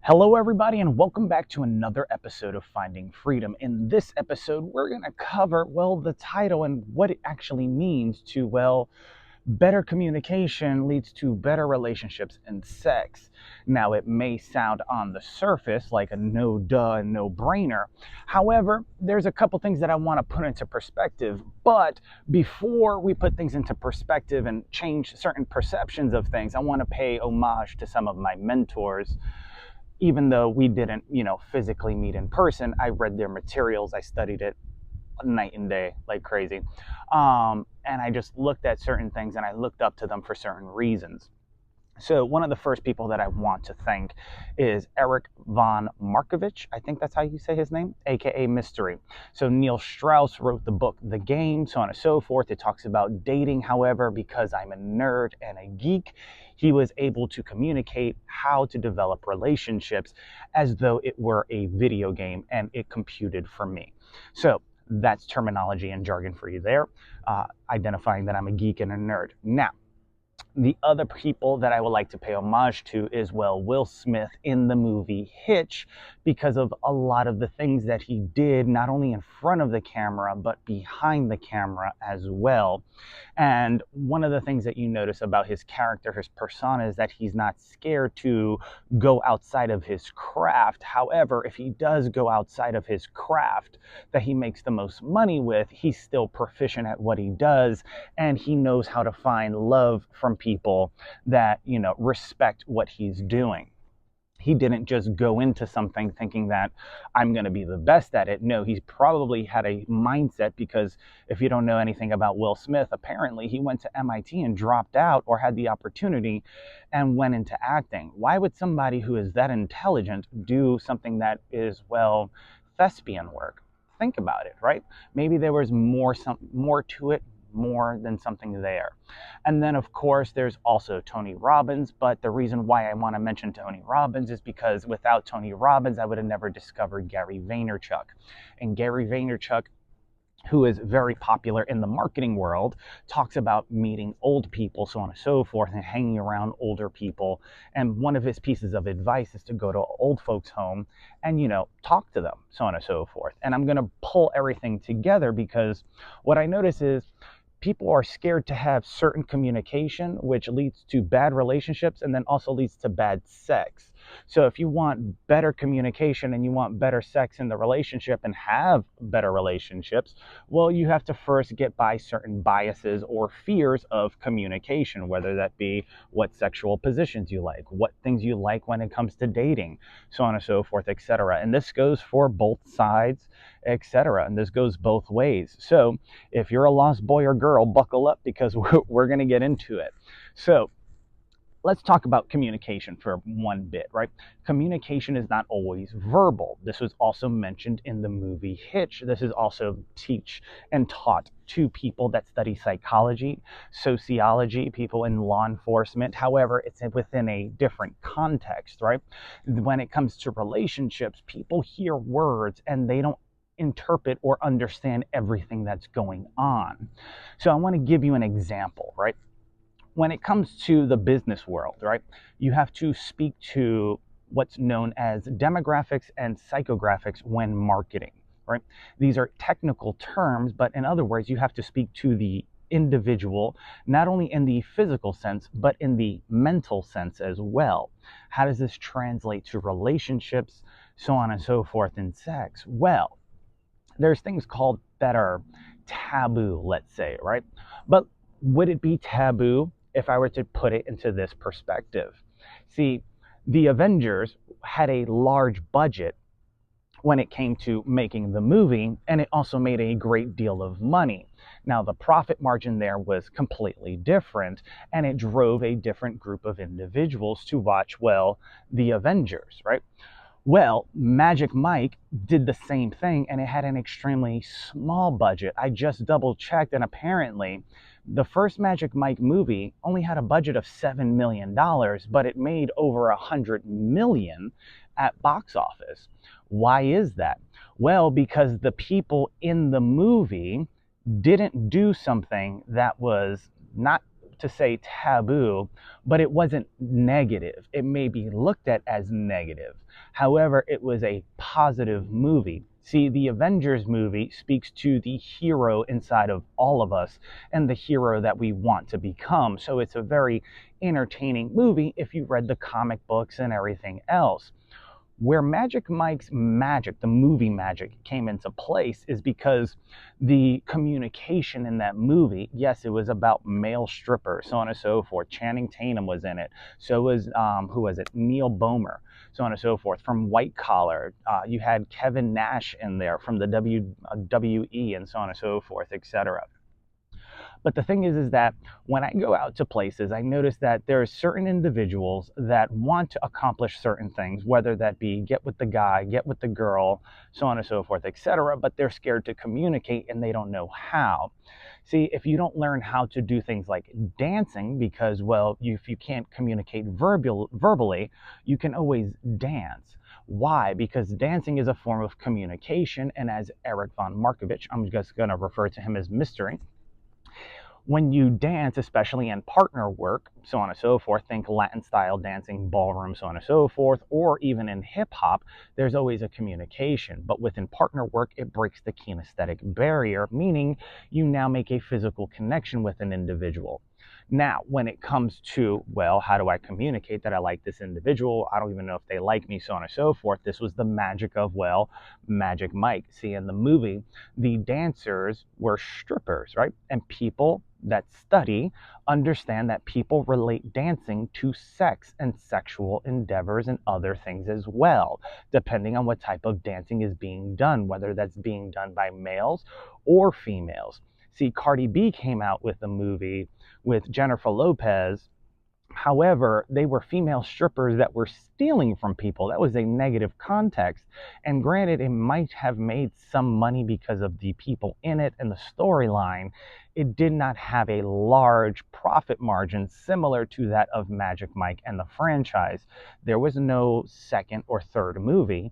Hello, everybody, and welcome back to another episode of Finding Freedom. In this episode, we're going to cover, the title and what it actually means to, better communication leads to better relationships and sex. Now, it may sound on the surface like a no duh and no brainer. However, there's a couple things that I want to put into perspective. But before we put things into perspective and change certain perceptions of things, I want to pay homage to some of my mentors. Even though we didn't, physically meet in person, I read their materials, I studied it night and day like crazy. And I just looked at certain things and I looked up to them for certain reasons. So one of the first people that I want to thank is Eric von Markovitch. I think that's how you say his name, aka Mystery. So Neil Strauss wrote the book The Game, so on and so forth. It talks about dating. However, because I'm a nerd and a geek, he was able to communicate how to develop relationships as though it were a video game, and it computed for me. So that's terminology and jargon for you there, identifying that I'm a geek and a nerd. Now, the other people that I would like to pay homage to is, Will Smith in the movie Hitch, because of a lot of the things that he did, not only in front of the camera, but behind the camera as well. And one of the things that you notice about his character, his persona, is that he's not scared to go outside of his craft. However, if he does go outside of his craft that he makes the most money with, he's still proficient at what he does, and he knows how to find love from people that, respect what he's doing. He didn't just go into something thinking that I'm going to be the best at it. No, he's probably had a mindset, because if you don't know anything about Will Smith, apparently he went to MIT and dropped out, or had the opportunity and went into acting. Why would somebody who is that intelligent do something that is, thespian work? Think about it, right? Maybe there was more to it, more than something there. And then, of course, there's also Tony Robbins. But the reason why I want to mention Tony Robbins is because without Tony Robbins, I would have never discovered Gary Vaynerchuk. And Gary Vaynerchuk, who is very popular in the marketing world, talks about meeting old people, so on and so forth, and hanging around older people. And one of his pieces of advice is to go to old folks' home and, talk to them, so on and so forth. And I'm going to pull everything together, because what I notice is people are scared to have certain communication, which leads to bad relationships and then also leads to bad sex. So if you want better communication and you want better sex in the relationship and have better relationships, you have to first get by certain biases or fears of communication, whether that be what sexual positions you like, what things you like when it comes to dating, so on and so forth, etc. And this goes for both sides, etc. And this goes both ways. So if you're a lost boy or girl, buckle up, because we're going to get into it. So let's talk about communication for one bit, right? Communication is not always verbal. This was also mentioned in the movie Hitch. This is also teach and taught to people that study psychology, sociology, people in law enforcement. However, it's within a different context, right? When it comes to relationships, people hear words and they don't interpret or understand everything that's going on. So I want to give you an example, right? When it comes to the business world, right, you have to speak to what's known as demographics and psychographics when marketing, right? These are technical terms, but in other words, you have to speak to the individual, not only in the physical sense, but in the mental sense as well. How does this translate to relationships, so on and so forth, in sex? Well, there's things called that are taboo, let's say, right? But would it be taboo if I were to put it into this perspective? See, the Avengers had a large budget when it came to making the movie, and it also made a great deal of money. Now, the profit margin there was completely different, and it drove a different group of individuals to watch, the Avengers, right? Well, Magic Mike did the same thing, and it had an extremely small budget. I just double checked, and apparently the first Magic Mike movie only had a budget of $7 million, but it made over $100 million at box office. Why is that? Well, because the people in the movie didn't do something that was not to say taboo, but it wasn't negative. It may be looked at as negative. However, it was a positive movie. See, the Avengers movie speaks to the hero inside of all of us and the hero that we want to become. So it's a very entertaining movie if you read the comic books and everything else. Where Magic Mike's magic, the movie magic, came into place is because the communication in that movie, yes, it was about male strippers, so on and so forth. Channing Tatum was in it. So was, who was it? Neil Bomer, so on and so forth. From White Collar, you had Kevin Nash in there from the WWE and so on and so forth, etc. But the thing is that when I go out to places, I notice that there are certain individuals that want to accomplish certain things, whether that be get with the guy, get with the girl, so on and so forth, etc. But they're scared to communicate and they don't know how. See, if you don't learn how to do things like dancing, because, well, if you can't communicate verbally, you can always dance. Why? Because dancing is a form of communication, and as Eric von Markovich, I'm just going to refer to him as Mystery, when you dance, especially in partner work, so on and so forth, think Latin style dancing, ballroom, so on and so forth, or even in hip hop, there's always a communication. But within partner work, it breaks the kinesthetic barrier, meaning you now make a physical connection with an individual. Now, when it comes to, well, how do I communicate that I like this individual? I don't even know if they like me, so on and so forth. This was the magic of, well, Magic Mike. See, in the movie, the dancers were strippers, right? And people that study understand that people relate dancing to sex and sexual endeavors and other things as well, depending on what type of dancing is being done, whether that's being done by males or females. See, Cardi B came out with a movie with Jennifer Lopez. However, they were female strippers that were stealing from people. That was a negative context. And granted, it might have made some money because of the people in it and the storyline. It did not have a large profit margin similar to that of Magic Mike and the franchise. There was no second or third movie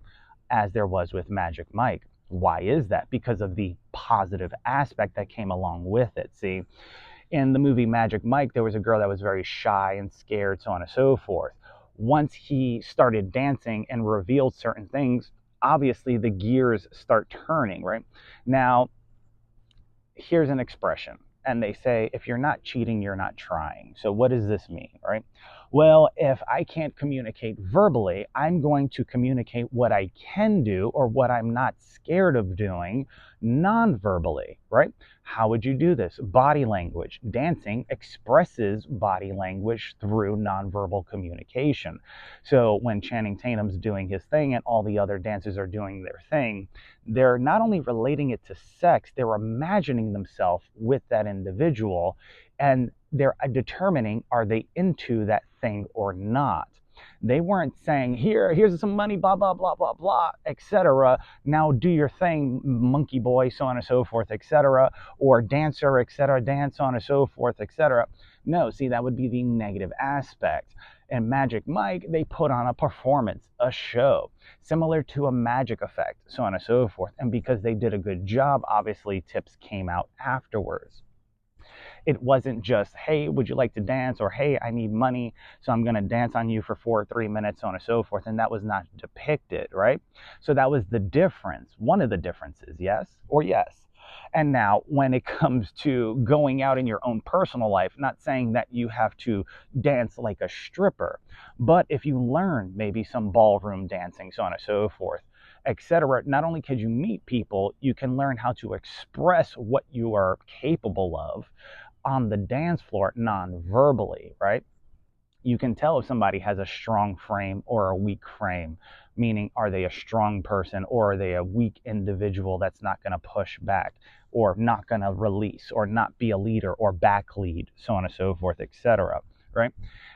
as there was with Magic Mike. Why is that? Because of the positive aspect that came along with it. See, in the movie Magic Mike, there was a girl that was very shy and scared, so on and so forth. Once he started dancing and revealed certain things, obviously the gears start turning, right? Now, here's an expression, and they say, if you're not cheating, you're not trying. So what does this mean, right? Well, if I can't communicate verbally, I'm going to communicate what I can do or what I'm not scared of doing non-verbally, right? How would you do this? Body language. Dancing expresses body language through nonverbal communication. So when Channing Tatum's doing his thing and all the other dancers are doing their thing, they're not only relating it to sex, they're imagining themselves with that individual, and they're determining, are they into that thing or not? They weren't saying, here's some money, blah, blah, blah, blah, blah, etc. Now do your thing, monkey boy, so on and so forth, etc. Or dancer, etc. Dance on and so forth, etc. No, see, that would be the negative aspect. And Magic Mike, they put on a performance, a show, similar to a magic effect, so on and so forth. And because they did a good job, obviously tips came out afterwards. It wasn't just, hey, would you like to dance? Or, hey, I need money, so I'm going to dance on you for 4 or 3 minutes, so on and so forth. And that was not depicted, right? So that was the difference. One of the differences, yes or yes. And now when it comes to going out in your own personal life, not saying that you have to dance like a stripper, but if you learn maybe some ballroom dancing, so on and so forth, etc., not only can you meet people, you can learn how to express what you are capable of on the dance floor non-verbally, right? You can tell if somebody has a strong frame or a weak frame, meaning are they a strong person or are they a weak individual that's not going to push back or not going to release or not be a leader or back lead, so on and so forth, etc., right?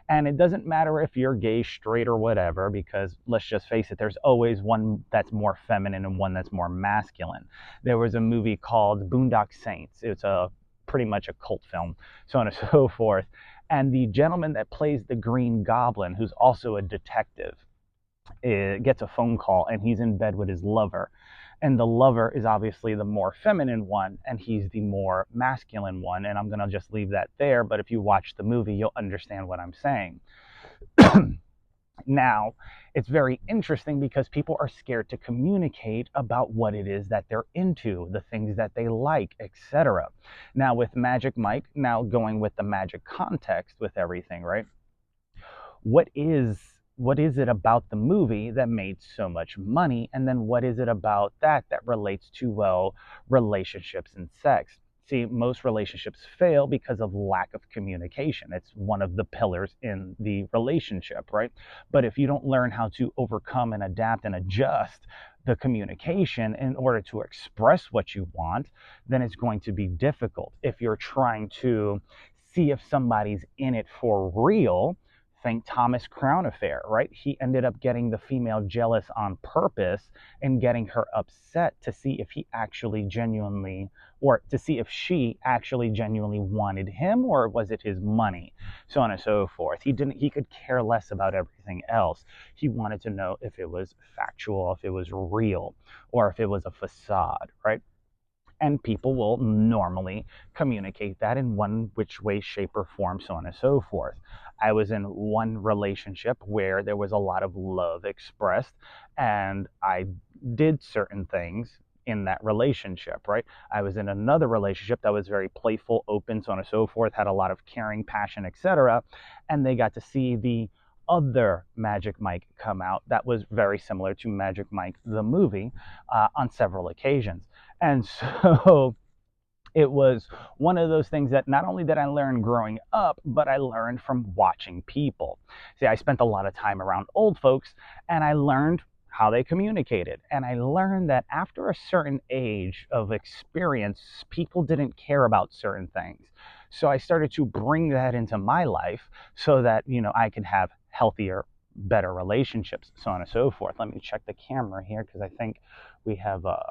And it doesn't matter if you're gay, straight, or whatever, because let's just face it, there's always one that's more feminine and one that's more masculine. There was a movie called Boondock Saints. It's pretty much a cult film, so on and so forth. And the gentleman that plays the Green Goblin, who's also a detective, gets a phone call and he's in bed with his lover. And the lover is obviously the more feminine one, and he's the more masculine one. And I'm going to just leave that there. But if you watch the movie, you'll understand what I'm saying. Now, it's very interesting because people are scared to communicate about what it is that they're into, the things that they like, etc. Now, with Magic Mike, now going with the magic context with everything, right? What is it about the movie that made so much money, and then what is it about that relates to, well, relationships and sex? See, most relationships fail because of lack of communication. It's one of the pillars in the relationship, right? But if you don't learn how to overcome and adapt and adjust the communication in order to express what you want, then it's going to be difficult. If you're trying to see if somebody's in it for real, think Thomas Crown affair, right? He ended up getting the female jealous on purpose and getting her upset to see if he actually genuinely, or to see if she actually genuinely wanted him, or was it his money, so on and so forth. He could care less about everything else. He wanted to know if it was factual, if it was real, or if it was a facade, right? And people will normally communicate that in one which way, shape, or form, so on and so forth. I was in one relationship where there was a lot of love expressed, and I did certain things in that relationship, right? I was in another relationship that was very playful, open, so on and so forth, had a lot of caring, passion, etc. And they got to see the other Magic Mike come out that was very similar to Magic Mike the movie on several occasions. And so it was one of those things that not only did I learn growing up, but I learned from watching people. See, I spent a lot of time around old folks, and I learned how they communicated. And I learned that after a certain age of experience, people didn't care about certain things. So I started to bring that into my life so that, I could have healthier, better relationships, so on and so forth. Let me check the camera here because I think we have a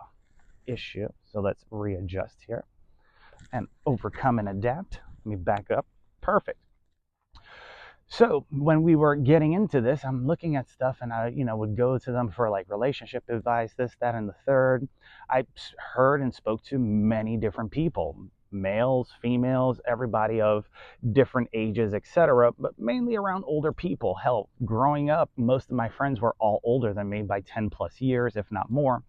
issue. So let's readjust here and overcome and adapt. Let me back up. Perfect. So when we were getting into this, I'm looking at stuff, and I, would go to them for like relationship advice, this, that, and the third. I heard and spoke to many different people, males, females, everybody of different ages, etc., but mainly around older people. Hell, growing up, most of my friends were all older than me by 10 plus years, if not more.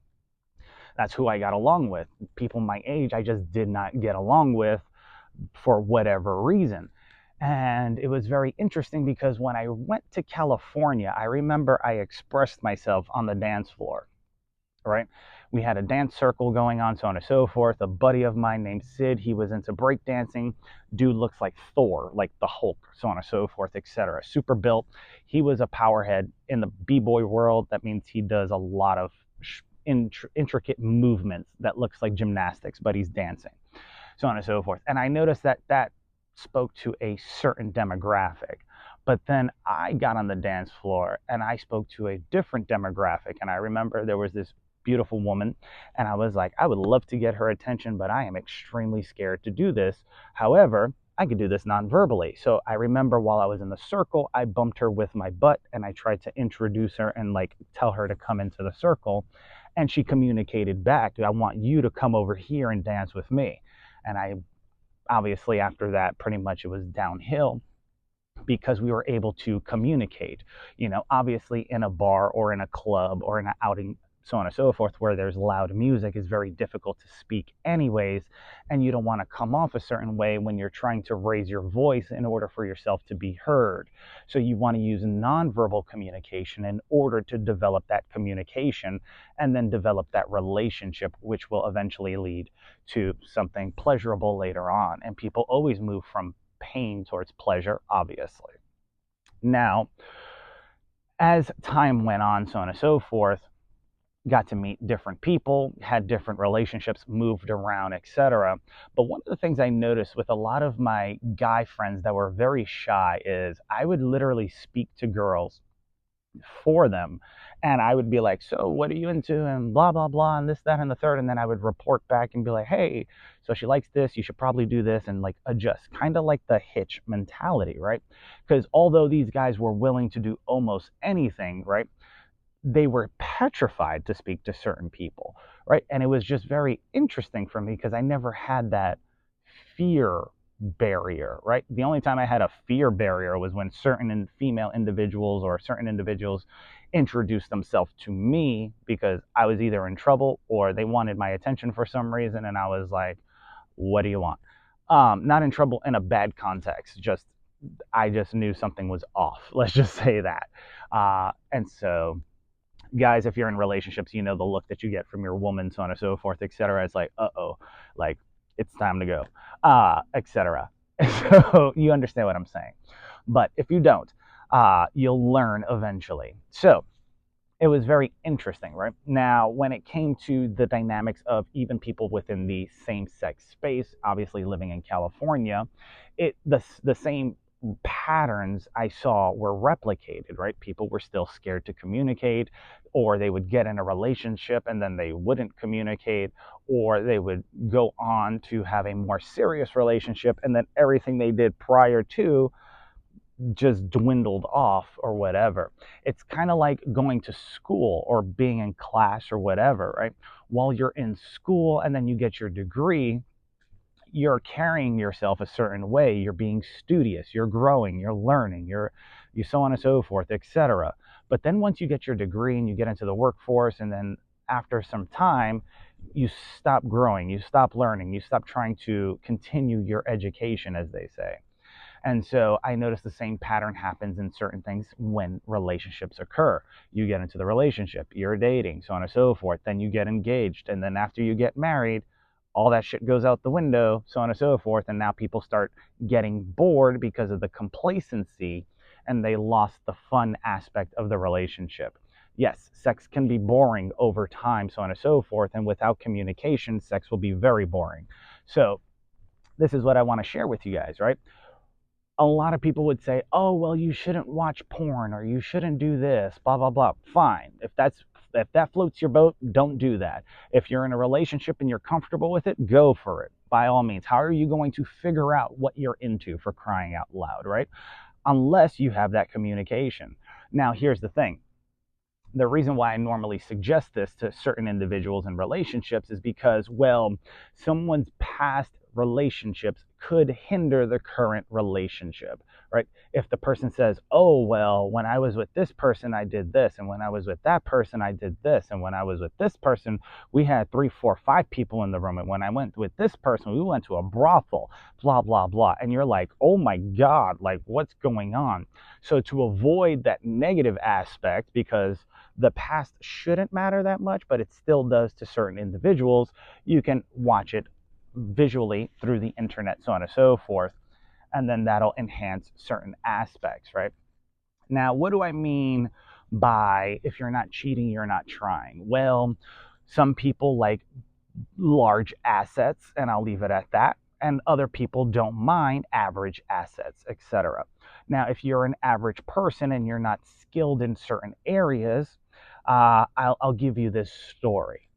That's who I got along with. People my age, I just did not get along with for whatever reason. And it was very interesting because when I went to California, I remember I expressed myself on the dance floor, right? We had a dance circle going on, so on and so forth. A buddy of mine named Sid, he was into breakdancing. Dude looks like Thor, like the Hulk, so on and so forth, etc. Super built. He was a powerhead in the b-boy world. That means he does a lot of intricate movements that looks like gymnastics, but he's dancing, so on and so forth. And I noticed that spoke to a certain demographic. But then I got on the dance floor and I spoke to a different demographic. And I remember there was this beautiful woman, and I was like, I would love to get her attention, but I am extremely scared to do this. However, I could do this non-verbally. So I remember while I was in the circle, I bumped her with my butt and I tried to introduce her and like tell her to come into the circle. And she communicated back, I want you to come over here and dance with me. And I obviously, after that, pretty much it was downhill because we were able to communicate. Obviously in a bar or in a club or in an outing, so on and so forth, where there's loud music, is very difficult to speak anyways, and you don't want to come off a certain way when you're trying to raise your voice in order for yourself to be heard. So you want to use nonverbal communication in order to develop that communication and then develop that relationship, which will eventually lead to something pleasurable later on. And people always move from pain towards pleasure, obviously. Now, as time went on, so on and so forth, got to meet different people, had different relationships, moved around, etc. But one of the things I noticed with a lot of my guy friends that were very shy is I would literally speak to girls for them, and I would be like, so what are you into, and blah blah blah, and this, that, and the third. And then I would report back and be like, hey, so she likes this, you should probably do this, and like adjust, kind of like the Hitch mentality, right? Because although these guys were willing to do almost anything, right, they were petrified to speak to certain people, right? And it was just very interesting for me because I never had that fear barrier, right? The only time I had a fear barrier was when certain female individuals or certain individuals introduced themselves to me because I was either in trouble or they wanted my attention for some reason. And I was like, what do you want? Not in trouble in a bad context, just I just knew something was off. Let's just say that. And so guys, if you're in relationships, you know the look that you get from your woman, so on and so forth, etc. It's like, uh-oh, like it's time to go, etc. So you understand what I'm saying. But if you don't, you'll learn eventually. So it was very interesting, right? Now, when it came to the dynamics of even people within the same sex space, obviously living in California, the same patterns I saw were replicated, right? People were still scared to communicate, or they would get in a relationship and then they wouldn't communicate, or they would go on to have a more serious relationship and then everything they did prior to just dwindled off or whatever. It's kind of like going to school or being in class or whatever, right? While you're in school and then you get your degree, you're carrying yourself a certain way. You're being studious, you're growing, you're learning, you so on and so forth, etc. But then once you get your degree and you get into the workforce, and then after some time, you stop growing, you stop learning, you stop trying to continue your education, as they say. And so I notice the same pattern happens in certain things when relationships occur. You get into the relationship, you're dating, so on and so forth. Then you get engaged. And then after you get married, all that shit goes out the window, so on and so forth. And now people start getting bored because of the complacency and they lost the fun aspect of the relationship. Yes, sex can be boring over time, so on and so forth. And without communication, sex will be very boring. So, this is what I want to share with you guys, right? A lot of people would say, "Oh, well, you shouldn't watch porn or you shouldn't do this, blah blah blah." Fine. If that floats your boat, don't do that. If you're in a relationship and you're comfortable with it, go for it. By all means. How are you going to figure out what you're into, for crying out loud, right? Unless you have that communication. Now, here's the thing. The reason why I normally suggest this to certain individuals in relationships is because, well, someone's past relationships could hinder the current relationship, right? If the person says, "Oh, well, when I was with this person, I did this, and when I was with that person, I did this, and when I was with this person, we had 3, 4, 5 people in the room, and when I went with this person, we went to a brothel, blah, blah, blah." And you're like, "Oh my God, like what's going on?" So to avoid that negative aspect, because the past shouldn't matter that much, but it still does to certain individuals, you can watch it visually through the internet, so on and so forth, and then that'll enhance certain aspects, right? Now, what do I mean by if you're not cheating, you're not trying? Well, some people like large assets, and I'll leave it at that. And other people don't mind average assets, etc. Now, if you're an average person and you're not skilled in certain areas, I'll give you this story.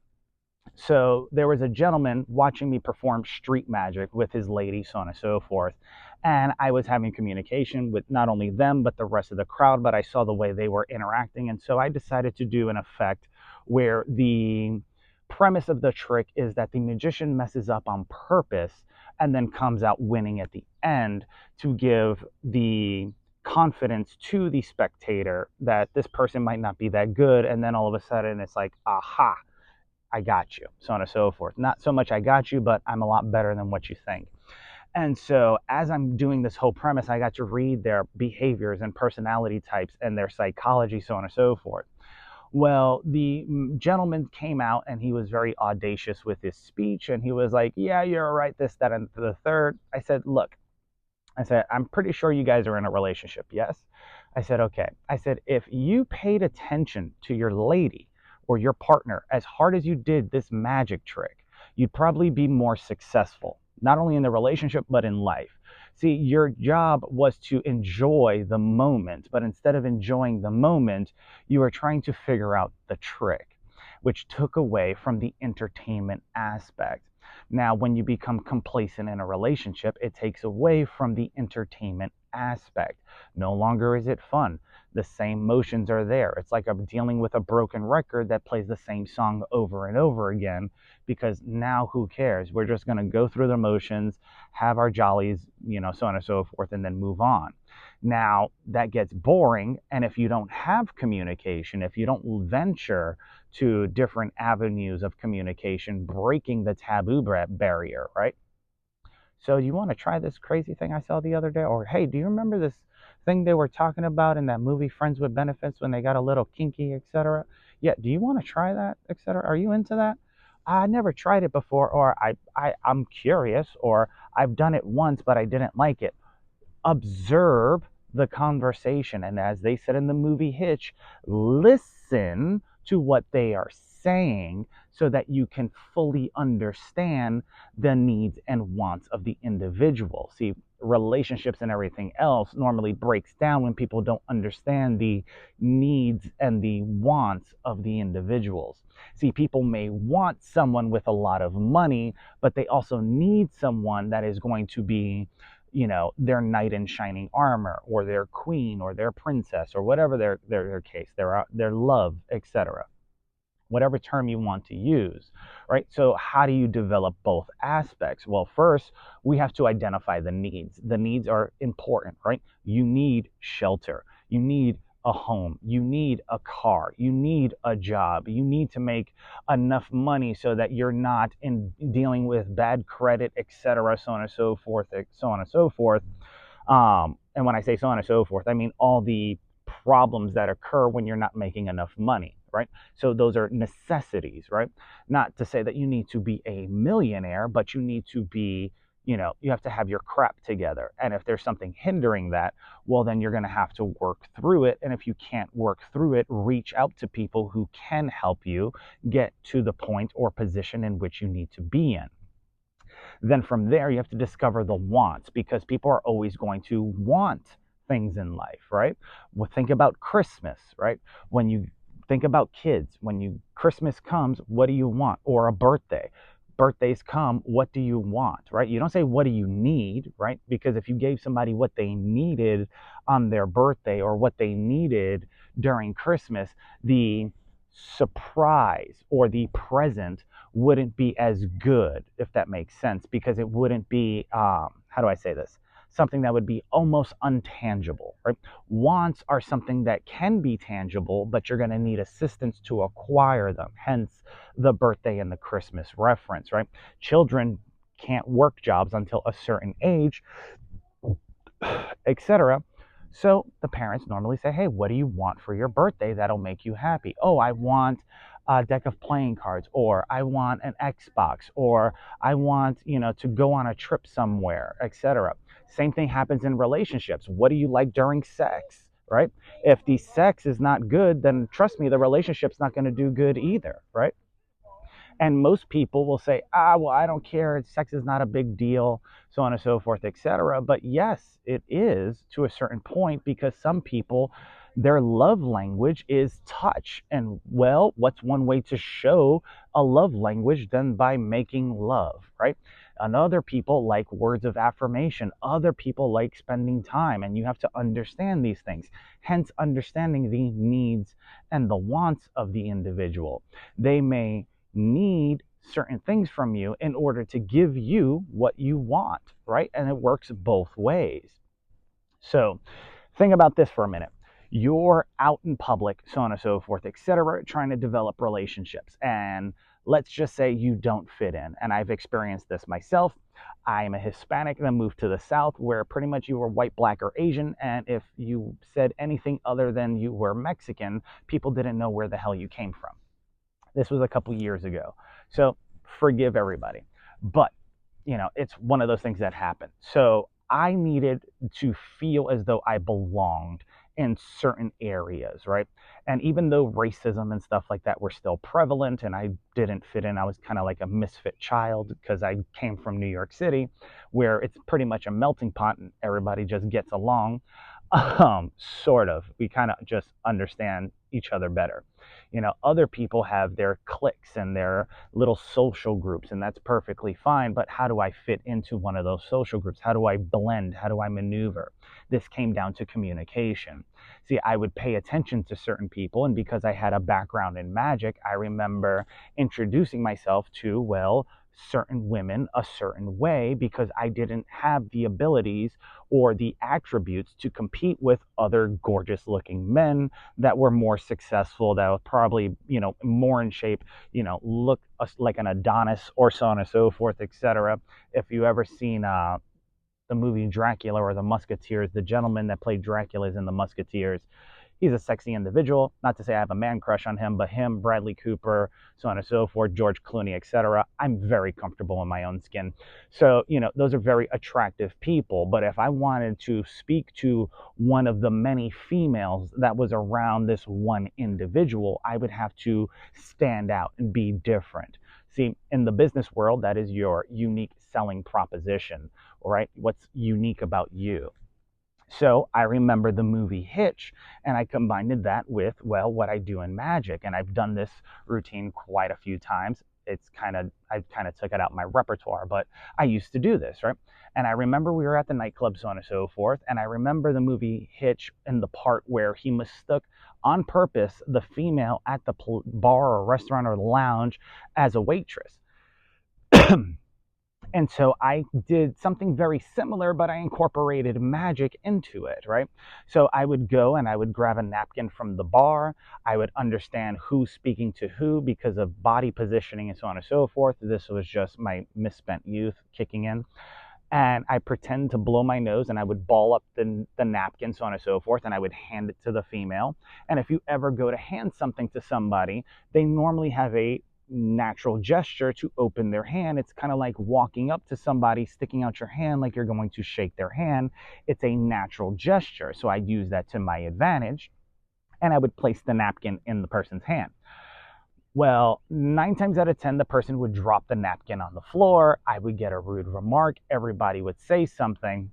So there was a gentleman watching me perform street magic with his lady, so on and so forth. And I was having communication with not only them, but the rest of the crowd, but I saw the way they were interacting. And so I decided to do an effect where the premise of the trick is that the magician messes up on purpose and then comes out winning at the end to give the confidence to the spectator that this person might not be that good. And then all of a sudden it's like, aha, I got you, so on and so forth. Not so much I got you, but I'm a lot better than what you think. And so as I'm doing this whole premise, I got to read their behaviors and personality types and their psychology, so on and so forth. Well, the gentleman came out and he was very audacious with his speech. And he was like, "Yeah, you're right, this, that, and the third." I said, "Look," I said, "I'm pretty sure you guys are in a relationship, yes?" I said, "Okay." I said, "If you paid attention to your lady or your partner as hard as you did this magic trick, you'd probably be more successful, not only in the relationship, but in life." See, your job was to enjoy the moment, but instead of enjoying the moment, you were trying to figure out the trick, which took away from the entertainment aspect. Now, when you become complacent in a relationship, it takes away from the entertainment aspect. No longer is it fun. The same motions are there. It's like I'm dealing with a broken record that plays the same song over and over again, because now who cares? We're just going to go through the motions, have our jollies, so on and so forth, and then move on. Now that gets boring. And if you don't have communication, if you don't venture to different avenues of communication, breaking the taboo barrier, right? So you want to try this crazy thing I saw the other day? Or, hey, do you remember this thing they were talking about in that movie Friends with Benefits when they got a little kinky, etc.? Yeah, do you want to try that, etc.? Are you into that? I never tried it before, or I'm curious, or I've done it once but I didn't like it. Observe the conversation, and as they said in the movie Hitch, listen to what they are saying so that you can fully understand the needs and wants of the individual. See, relationships and everything else normally breaks down when people don't understand the needs and the wants of the individuals. See, people may want someone with a lot of money, but they also need someone that is going to be, their knight in shining armor, or their queen, or their princess, or whatever their case, their love, etc., whatever term you want to use, right? So how do you develop both aspects? Well, first, we have to identify the needs. The needs are important, right? You need shelter. You need a home. You need a car. You need a job. You need to make enough money so that you're not in dealing with bad credit, etc., so on and so forth, so on and so forth. And when I say so on and so forth, I mean all the problems that occur when you're not making enough money, right? So those are necessities, right? Not to say that you need to be a millionaire, but you need to be, you have to have your crap together. And if there's something hindering that, well, then you're going to have to work through it. And if you can't work through it, reach out to people who can help you get to the point or position in which you need to be in. Then from there, you have to discover the wants, because people are always going to want things in life, right? Well, think about Christmas, right? When you think about kids, when Christmas comes, what do you want? Or a birthday. Birthdays come, what do you want, right? You don't say, what do you need, right? Because if you gave somebody what they needed on their birthday, or what they needed during Christmas, the surprise or the present wouldn't be as good, if that makes sense, because it wouldn't be, how do I say this? Something that would be almost untangible, right? Wants are something that can be tangible, but you're going to need assistance to acquire them. Hence the birthday and the Christmas reference, right? Children can't work jobs until a certain age, etc. So the parents normally say, hey, what do you want for your birthday that'll make you happy? Oh, I want a deck of playing cards, or I want an Xbox, or I want, to go on a trip somewhere, etc. Same thing happens in relationships. What do you like during sex, right? If the sex is not good, then trust me, the relationship's not going to do good either, right? And most people will say, well, I don't care, sex is not a big deal, so on and so forth, etc. But yes, it is to a certain point, because some people, their love language is touch. And well, what's one way to show a love language than by making love, right? And other people like words of affirmation. Other people like spending time. And you have to understand these things. Hence, understanding the needs and the wants of the individual. They may need certain things from you in order to give you what you want, right? And it works both ways. So think about this for a minute. You're out in public, so on and so forth, etc., trying to develop relationships. And let's just say you don't fit in. And I've experienced this myself. I am a Hispanic that moved to the South, where pretty much you were white, black, or Asian. And if you said anything other than you were Mexican, people didn't know where the hell you came from. This was a couple years ago. So forgive everybody. But, it's one of those things that happen. So I needed to feel as though I belonged in certain areas, right? And even though racism and stuff like that were still prevalent and I didn't fit in, I was kind of like a misfit child, because I came from New York City, where it's pretty much a melting pot and everybody just gets along. Sort of. We kind of just understand each other better. Other people have their cliques and their little social groups, and that's perfectly fine. But how do I fit into one of those social groups? How do I blend? How do I maneuver? this came down to communication. See, I would pay attention to certain people, and because I had a background in magic, I remember introducing myself to, well, certain women a certain way because I didn't have the abilities or the attributes to compete with other gorgeous looking men that were more successful, that were probably, more in shape, look like an Adonis or so on and so forth, etc. If you ever seen the movie Dracula or the Musketeers, the gentleman that played Dracula is in the Musketeers. He's a sexy individual. Not to say I have a man crush on him, but him, Bradley Cooper, so on and so forth, George Clooney, etc. I'm very comfortable in my own skin. So, those are very attractive people. But if I wanted to speak to one of the many females that was around this one individual, I would have to stand out and be different. See, in the business world, that is your unique selling proposition, right? What's unique about you? So I remember the movie Hitch, and I combined that with, well, what I do in magic. And I've done this routine quite a few times. I kind of took it out my repertoire, but I used to do this, right? And I remember we were at the nightclub, so on and so forth. And I remember the movie Hitch in the part where he mistook on purpose the female at the bar or restaurant or lounge as a waitress. And so I did something very similar, but I incorporated magic into it, right? So I would go and I would grab a napkin from the bar. I would understand who's speaking to who because of body positioning and so on and so forth. This was just my misspent youth kicking in. And I pretend to blow my nose and I would ball up the napkin, so on and so forth, and I would hand it to the female. And if you ever go to hand something to somebody, they normally have a natural gesture to open their hand. It's kind of like walking up to somebody, sticking out your hand like you're going to shake their hand. It's a natural gesture. So I use that to my advantage, and I would place the napkin in the person's hand. Well, 9 times out of 10, the person would drop the napkin on the floor. I would get a rude remark. Everybody would say something.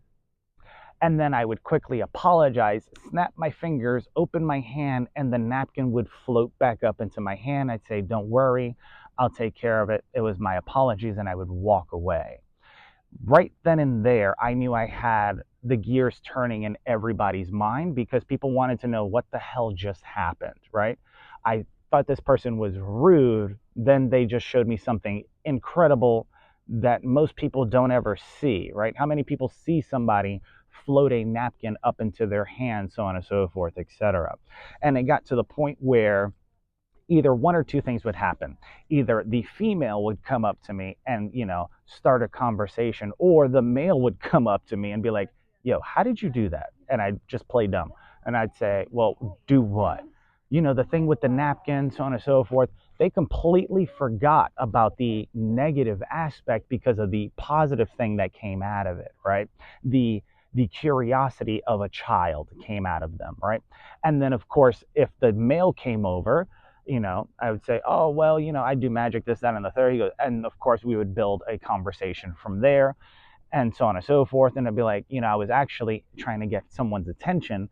And then I would quickly apologize, snap my fingers, open my hand, and the napkin would float back up into my hand. I'd say, don't worry, I'll take care of it. It was my apologies, and I would walk away. Right then and there, I knew I had the gears turning in everybody's mind because people wanted to know what the hell just happened, right? I thought this person was rude. Then they just showed me something incredible that most people don't ever see, right? How many people see somebody float a napkin up into their hand, so on and so forth, etc. And it got to the point where either one or two things would happen. Either the female would come up to me and, start a conversation, or the male would come up to me and be like, yo, how did you do that? And I'd just play dumb. And I'd say, well, do what? The thing with the napkin, so on and so forth. They completely forgot about the negative aspect because of the positive thing that came out of it, right? The curiosity of a child came out of them, right? And then, of course, if the male came over, I would say, oh, well, I do magic, this, that, and the third. He goes, and of course, we would build a conversation from there and so on and so forth. And I'd be like, I was actually trying to get someone's attention.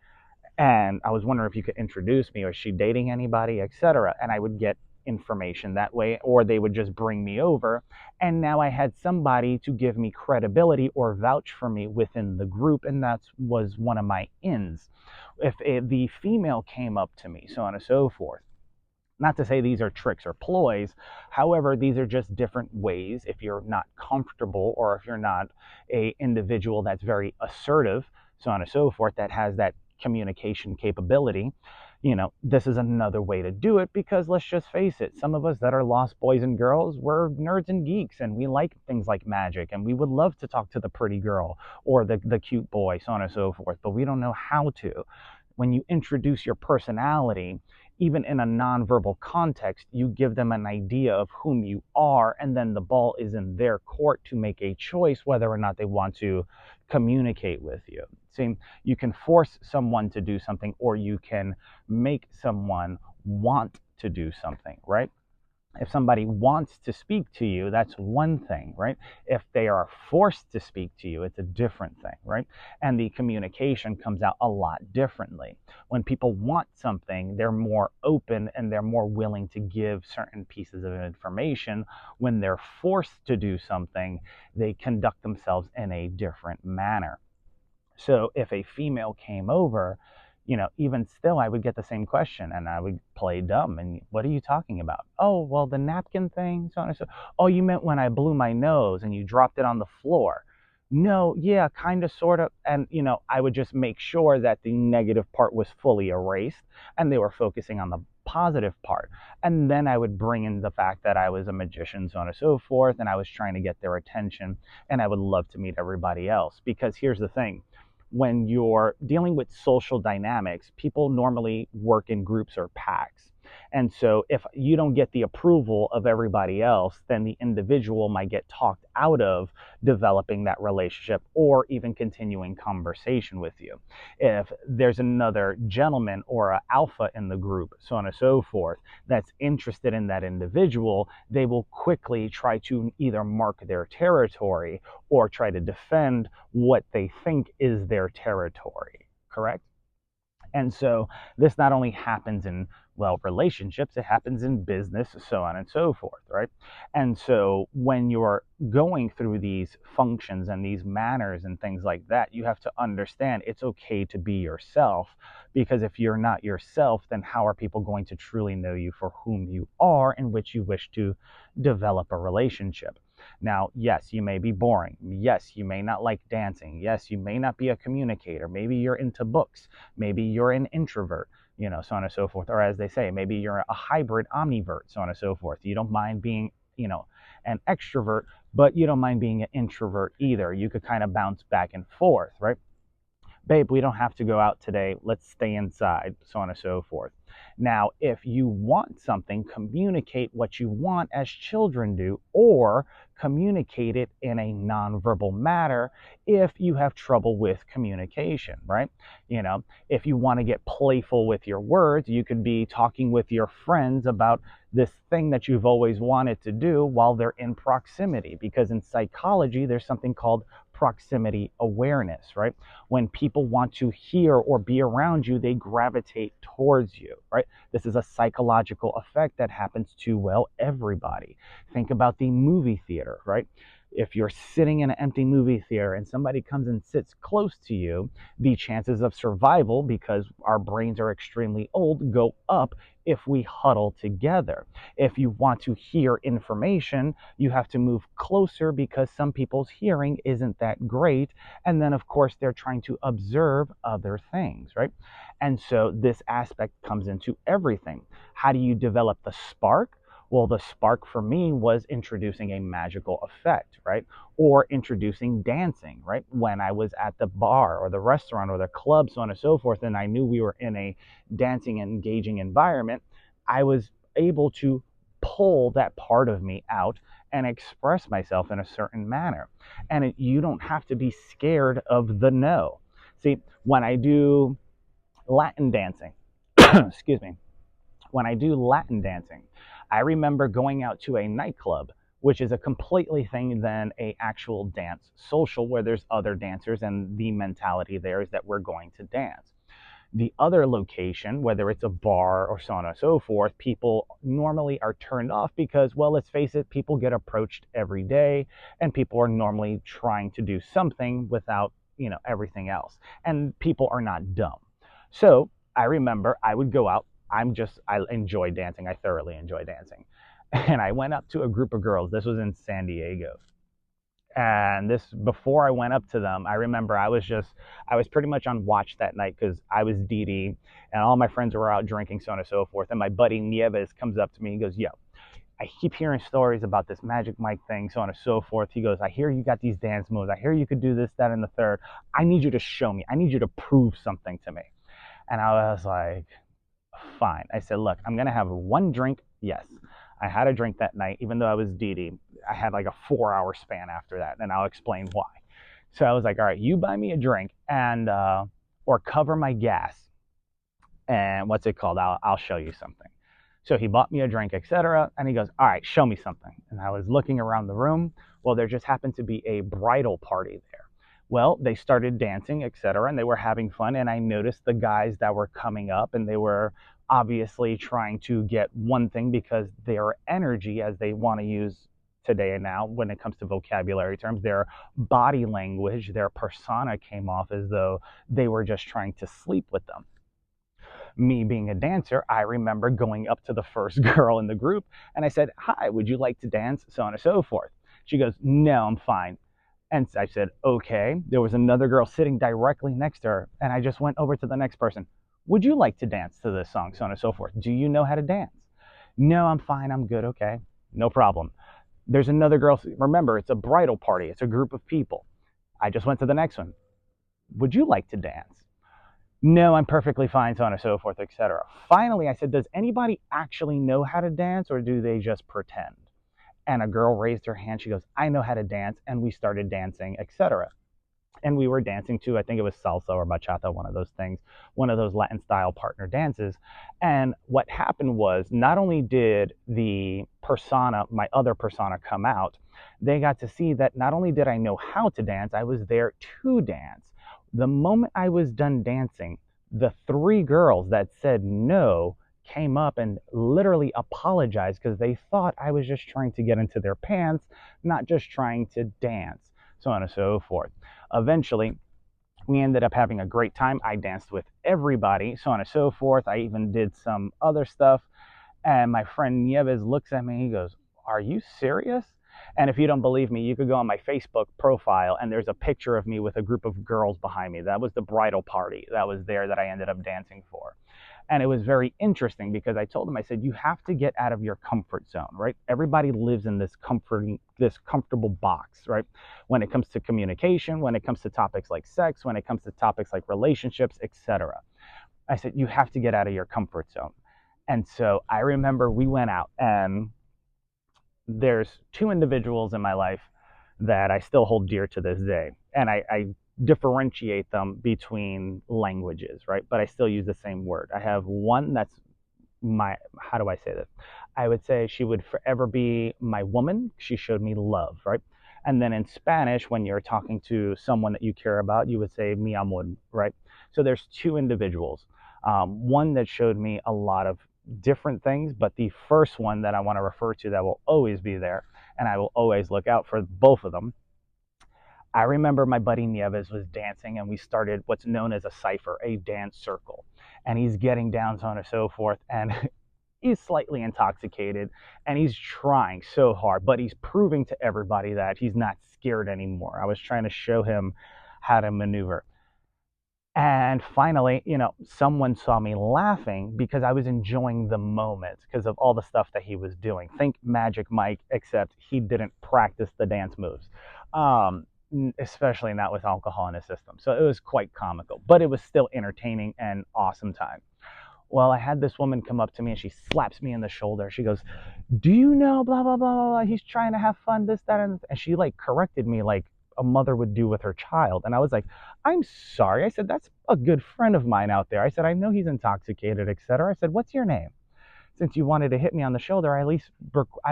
And I was wondering if you could introduce me, or is she dating anybody, etc. And I would get information that way, or they would just bring me over. And now I had somebody to give me credibility or vouch for me within the group. And that was one of my ins. If the female came up to me, so on and so forth. Not to say these are tricks or ploys. However, these are just different ways. If you're not comfortable, or if you're not a individual that's very assertive, so on and so forth, that has that communication capability, this is another way to do it. Because let's just face it, some of us that are lost boys and girls, we're nerds and geeks, and we like things like magic, and we would love to talk to the pretty girl or the cute boy, so on and so forth, but we don't know how to. When you introduce your personality, even in a nonverbal context, you give them an idea of whom you are, and then the ball is in their court to make a choice whether or not they want to communicate with you. See, you can force someone to do something, or you can make someone want to do something, right? If somebody wants to speak to you, that's one thing, right? If they are forced to speak to you, it's a different thing, right? And the communication comes out a lot differently. When people want something, they're more open and they're more willing to give certain pieces of information. When they're forced to do something, they conduct themselves in a different manner. So if a female came over, even still, I would get the same question and I would play dumb. And what are you talking about? Oh, well, the napkin thing, so on and so. Oh, you meant when I blew my nose and you dropped it on the floor. No, yeah, kind of, sort of. And, I would just make sure that the negative part was fully erased and they were focusing on the positive part. And then I would bring in the fact that I was a magician, so on and so forth, and I was trying to get their attention, and I would love to meet everybody else. Because here's the thing, when you're dealing with social dynamics, people normally work in groups or packs. And so if you don't get the approval of everybody else, then the individual might get talked out of developing that relationship or even continuing conversation with you. If there's another gentleman or an alpha in the group, so on and so forth, that's interested in that individual, they will quickly try to either mark their territory or try to defend what they think is their territory, correct? And so this not only happens in, well, relationships, it happens in business, so on and so forth, right? And so when you're going through these functions and these manners and things like that, you have to understand it's okay to be yourself, because if you're not yourself, then how are people going to truly know you for whom you are and which you wish to develop a relationship? Now, yes, you may be boring. Yes, you may not like dancing. Yes, you may not be a communicator. Maybe you're into books. Maybe you're an introvert, so on and so forth. Or as they say, maybe you're a hybrid omnivert, so on and so forth. You don't mind being, an extrovert, but you don't mind being an introvert either. You could kind of bounce back and forth, right? Babe, we don't have to go out today. Let's stay inside, so on and so forth. Now, if you want something, communicate what you want as children do, or communicate it in a nonverbal manner if you have trouble with communication, right? If you want to get playful with your words, you could be talking with your friends about this thing that you've always wanted to do while they're in proximity, because in psychology, there's something called proximity awareness, right? When people want to hear or be around you, they gravitate towards you, right? This is a psychological effect that happens to, well, everybody. Think about the movie theater, right? If you're sitting in an empty movie theater and somebody comes and sits close to you, the chances of survival, because our brains are extremely old, go up if we huddle together. If you want to hear information, you have to move closer because some people's hearing isn't that great. And then, of course, they're trying to observe other things, right? And so this aspect comes into everything. How do you develop the spark? Well, the spark for me was introducing a magical effect, right? Or introducing dancing, right? When I was at the bar or the restaurant or the club, so on and so forth, and I knew we were in a dancing and engaging environment, I was able to pull that part of me out and express myself in a certain manner. And you don't have to be scared of the no. See, when I do Latin dancing, excuse me, when I do Latin dancing, I remember going out to a nightclub, which is a completely thing than a actual dance social where there's other dancers and the mentality there is that we're going to dance. The other location, whether it's a bar or so on and so forth, people normally are turned off because, well, let's face it, people get approached every day and people are normally trying to do something without, everything else. And people are not dumb. So I remember I would go out. I enjoy dancing. I thoroughly enjoy dancing. And I went up to a group of girls. This was in San Diego. And this, before I went up to them, I remember I was pretty much on watch that night because I was DD and all my friends were out drinking, so on and so forth. And my buddy Nieves comes up to me and goes, yo, I keep hearing stories about this Magic Mike thing, so on and so forth. He goes, I hear you got these dance moves. I hear you could do this, that, and the third. I need you to show me. I need you to prove something to me. And I was like, fine. I said, look, I'm going to have one drink. Yes, I had a drink that night, even though I was DD. I had like a 4-hour span after that, and I'll explain why. So I was like, all right, you buy me a drink and or cover my gas, and what's it called? I'll show you something. So he bought me a drink, etc. And he goes, all right, show me something. And I was looking around the room. Well, there just happened to be a bridal party there. Well, they started dancing, etc., and they were having fun. And I noticed the guys that were coming up, and they were obviously trying to get one thing because their energy, as they want to use today and now when it comes to vocabulary terms. Their body language, their persona came off as though they were just trying to sleep with them. Me being a dancer, I remember going up to the first girl in the group and I said, "Hi, would you like to dance?" So on and so forth. She goes, "No, I'm fine." And I said, "Okay." There was another girl sitting directly next to her, and I just went over to the next person. "Would you like to dance to this song?" So on and so forth. "Do you know how to dance?" "No, I'm fine. I'm good." "Okay, no problem." There's another girl. Remember, it's a bridal party. It's a group of people. I just went to the next one. "Would you like to dance?" "No, I'm perfectly fine," so on and so forth, etc. Finally, I said, "Does anybody actually know how to dance or do they just pretend?" And a girl raised her hand. She goes, "I know how to dance." And we started dancing, etc. And we were dancing to, I think it was salsa or bachata, one of those things, one of those Latin style partner dances. And what happened was not only did the persona, my other persona, come out, they got to see that not only did I know how to dance, I was there to dance. The moment I was done dancing, the three girls that said no came up and literally apologized because they thought I was just trying to get into their pants, not just trying to dance, so on and so forth. Eventually, we ended up having a great time. I danced with everybody, so on and so forth. I even did some other stuff. And my friend Nieves looks at me. He goes, "Are you serious?" And if you don't believe me, you could go on my Facebook profile and there's a picture of me with a group of girls behind me. That was the bridal party that was there that I ended up dancing for. And it was very interesting because I told him, I said, you have to get out of your comfort zone, right? Everybody lives in this comfortable box, right? When it comes to communication, when it comes to topics like sex, when it comes to topics like relationships, etc. I said, you have to get out of your comfort zone. And so I remember we went out, and there's two individuals in my life that I still hold dear to this day. And I differentiate them between languages, right? But I still use the same word. I have one that's my, how do I say this? I would say she would forever be my woman. She showed me love, right? And then in Spanish, when you're talking to someone that you care about, you would say mi amor, right? So there's two individuals. One that showed me a lot of different things, but the first one that I want to refer to that will always be there, and I will always look out for both of them. I remember my buddy Nieves was dancing, and we started what's known as a cipher, a dance circle. And he's getting down, so on and so forth. And he's slightly intoxicated and he's trying so hard, but he's proving to everybody that he's not scared anymore. I was trying to show him how to maneuver. And finally, someone saw me laughing because I was enjoying the moment because of all the stuff that he was doing. Think Magic Mike, except he didn't practice the dance moves, especially not with alcohol in his system. So it was quite comical, but it was still entertaining and awesome time. Well, I had this woman come up to me and she slaps me in the shoulder. She goes, "Do you know blah blah blah blah blah? He's trying to have fun, this, that," and she like corrected me like a mother would do with her child. And I was like, "I'm sorry." I said, "That's a good friend of mine out there." I said, "I know he's intoxicated, etc." I said, "What's your name? Since you wanted to hit me on the shoulder, I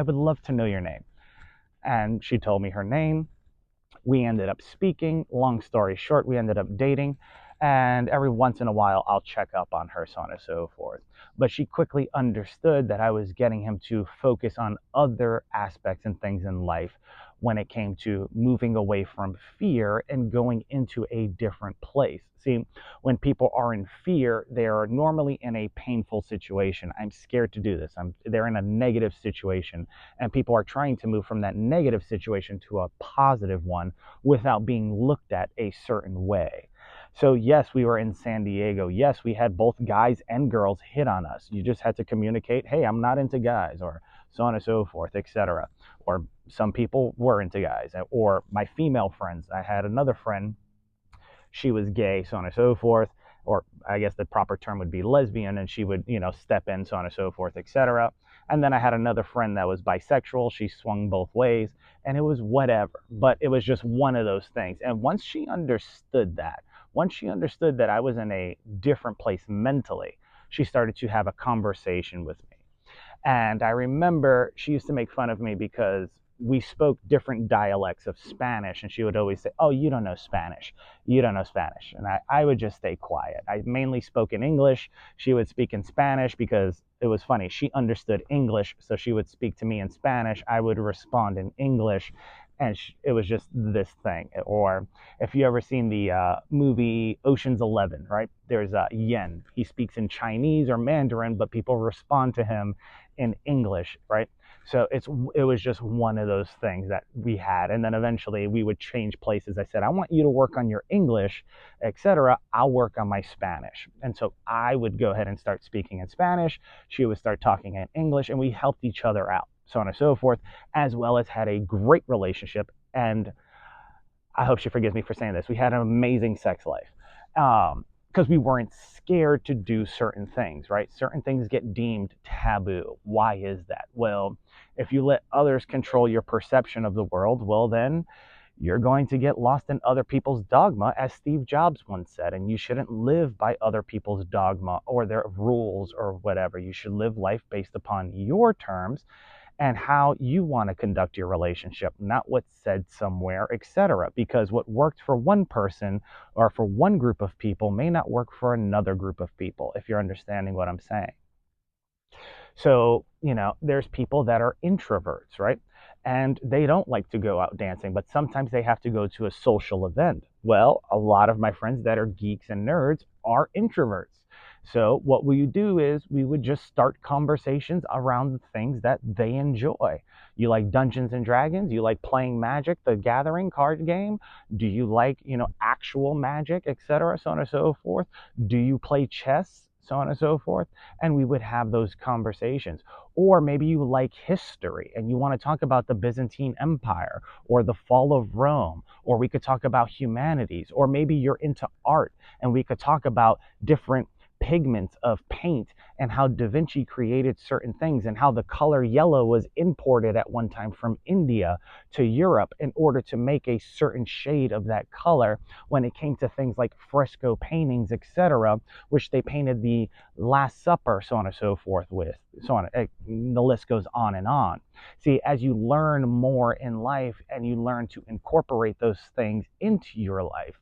would love to know your name." And she told me her name. We ended up speaking. Long story short, we ended up dating. And every once in a while, I'll check up on her, so on and so forth. But she quickly understood that I was getting him to focus on other aspects and things in life when it came to moving away from fear and going into a different place. See, when people are in fear, they are normally in a painful situation. I'm scared to do this. They're in a negative situation, and people are trying to move from that negative situation to a positive one without being looked at a certain way. So yes, we were in San Diego. Yes, we had both guys and girls hit on us. You just had to communicate, "Hey, I'm not into guys," or so on and so forth, etc. Or some people were into guys, or my female friends. I had another friend, she was gay, so on and so forth, or I guess the proper term would be lesbian, and she would, step in, so on and so forth, etc. And then I had another friend that was bisexual. She swung both ways, and it was whatever. But it was just one of those things. And once she understood that I was in a different place mentally, she started to have a conversation with me. And I remember she used to make fun of me because we spoke different dialects of Spanish, and she would always say, "Oh, you don't know Spanish. You don't know Spanish." And I would just stay quiet. I mainly spoke in English. She would speak in Spanish because it was funny. She understood English, so she would speak to me in Spanish. I would respond in English, and it was just this thing. Or if you ever seen the movie Ocean's 11, right? There's Yen. He speaks in Chinese or Mandarin, but people respond to him in English, right? So it was just one of those things that we had, and then eventually we would change places. I said, I want you to work on your English, etc. I'll work on my Spanish, and so I would go ahead and start speaking in Spanish. She would start talking in English, and we helped each other out, so on and so forth, as well as had a great relationship. And I hope she forgives me for saying this. We had an amazing sex life. Because we weren't scared to do certain things, right? Certain things get deemed taboo. Why is that? Well, if you let others control your perception of the world, well, then you're going to get lost in other people's dogma, as Steve Jobs once said, and you shouldn't live by other people's dogma or their rules or whatever. You should live life based upon your terms and how you want to conduct your relationship, not what's said somewhere, etc. Because what worked for one person or for one group of people may not work for another group of people, if you're understanding what I'm saying. So, there's people that are introverts, right? And they don't like to go out dancing, but sometimes they have to go to a social event. Well, a lot of my friends that are geeks and nerds are introverts. So, what we do is we would just start conversations around the things that they enjoy. You like Dungeons and Dragons? You like playing Magic, the Gathering card game? Do you like, actual magic, etc., so on and so forth? Do you play chess? So on and so forth, and we would have those conversations. Or maybe you like history and you want to talk about the Byzantine Empire or the fall of Rome, or we could talk about humanities, or maybe you're into art and we could talk about different pigments of paint and how Da Vinci created certain things and how the color yellow was imported at one time from India to Europe in order to make a certain shade of that color when it came to things like fresco paintings, etc., which they painted the Last Supper, so on and so forth with. So on, the list goes on and on. See, as you learn more in life and you learn to incorporate those things into your life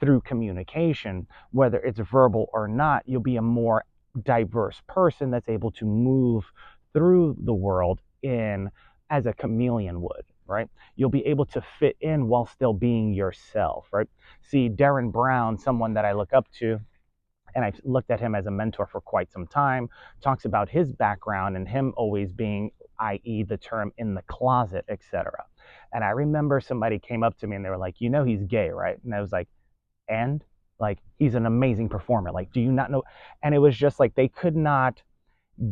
through communication, whether it's verbal or not, you'll be a more diverse person that's able to move through the world in as a chameleon would, right? You'll be able to fit in while still being yourself, right? See, Darren Brown, someone that I look up to, and I've looked at him as a mentor for quite some time, talks about his background and him always being, i.e., the term in the closet, etc. And I remember somebody came up to me and they were like, he's gay, right? And I was like, and like, he's an amazing performer. Like, do you not know? And it was just like they could not